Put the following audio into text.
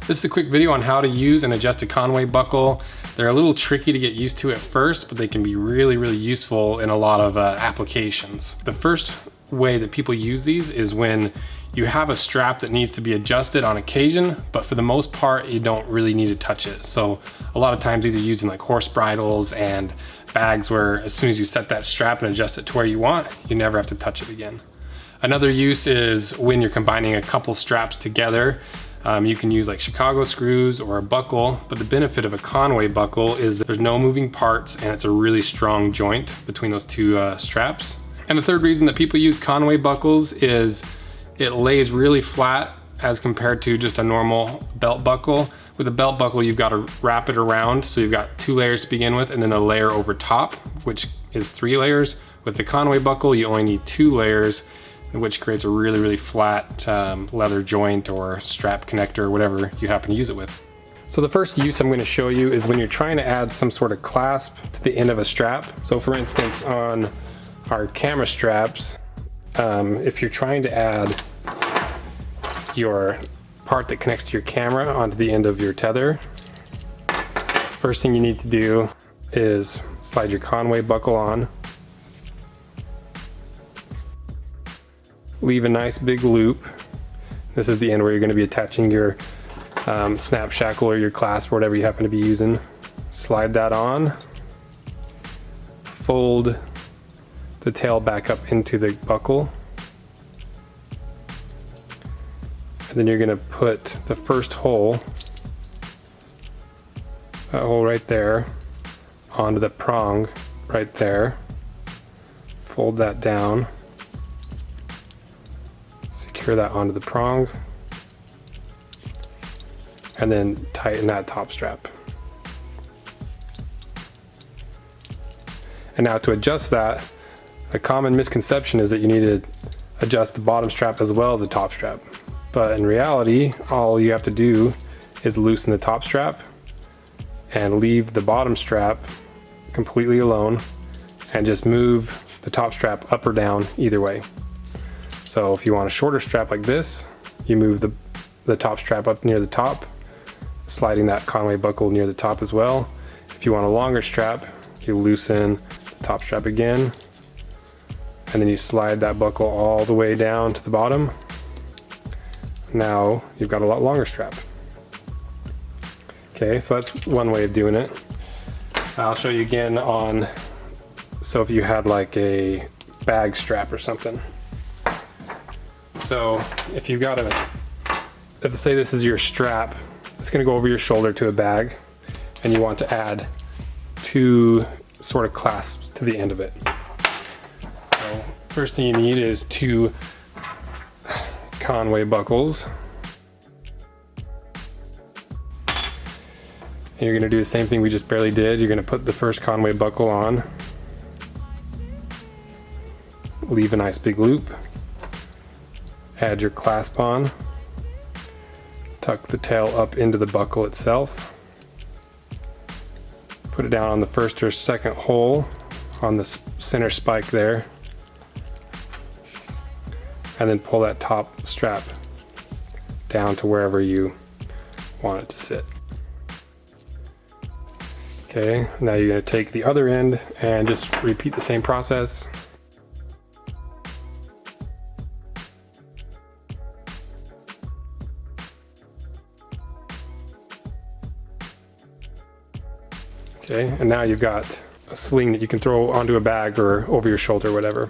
This is a quick video on how to use and adjust a Conway buckle. They're a little tricky to get used to at first, but they can be really useful in a lot of applications. The first way that people use these is when you have a strap that needs to be adjusted on occasion, but for the most part, you don't really need to touch it. So a lot of times these are used in like horse bridles and bags where as soon as you set that strap and adjust it to where you want, you never have to touch it again. Another use is when you're combining a couple straps together. You can use like Chicago screws or a buckle, but the benefit of a Conway buckle is that there's no moving parts and it's a really strong joint between those two straps. And the third reason that people use Conway buckles is it lays really flat as compared to just a normal belt buckle. With a belt buckle, you've got to wrap it around, so you've got 2 layers to begin with and then a layer over top, which is 3 layers. With the Conway buckle, you only need 2 layers, which creates a really flat leather joint or strap connector or whatever you happen to use it with. So the first use I'm going to show you is when you're trying to add some sort of clasp to the end of a strap. So for instance, on our camera straps, if you're trying to add your part that connects to your camera onto the end of your tether, first thing you need to do is slide your Conway buckle on. Leave a nice big loop. This is the end where you're going to be attaching your snap shackle or your clasp or whatever you happen to be using. Slide that on. Fold the tail back up into the buckle. And then you're going to put the first hole, that hole right there, onto the prong right there. Fold that down. Secure that onto the prong, and then tighten that top strap. And now to adjust that, a common misconception is that you need to adjust the bottom strap as well as the top strap. But in reality, all you have to do is loosen the top strap and leave the bottom strap completely alone and just move the top strap up or down either way. So if you want a shorter strap like this, you move the top strap up near the top, sliding that Conway buckle near the top as well. If you want a longer strap, you loosen the top strap again, and then you slide that buckle all the way down to the bottom. Now you've got a lot longer strap. Okay, so that's one way of doing it. I'll show you again on, so if you had like a bag strap or something. So if you've got say this is your strap, it's going to go over your shoulder to a bag, and you want to add 2 sort of clasps to the end of it. So first thing you need is 2 Conway buckles. And you're going to do the same thing we just barely did. You're going to put the first Conway buckle on, leave a nice big loop, add your clasp on, tuck the tail up into the buckle itself, put it down on the first or second hole on the center spike there, and then pull that top strap down to wherever you want it to sit. Okay, now you're going to take the other end and just repeat the same process. Okay, and now you've got a sling that you can throw onto a bag or over your shoulder, whatever.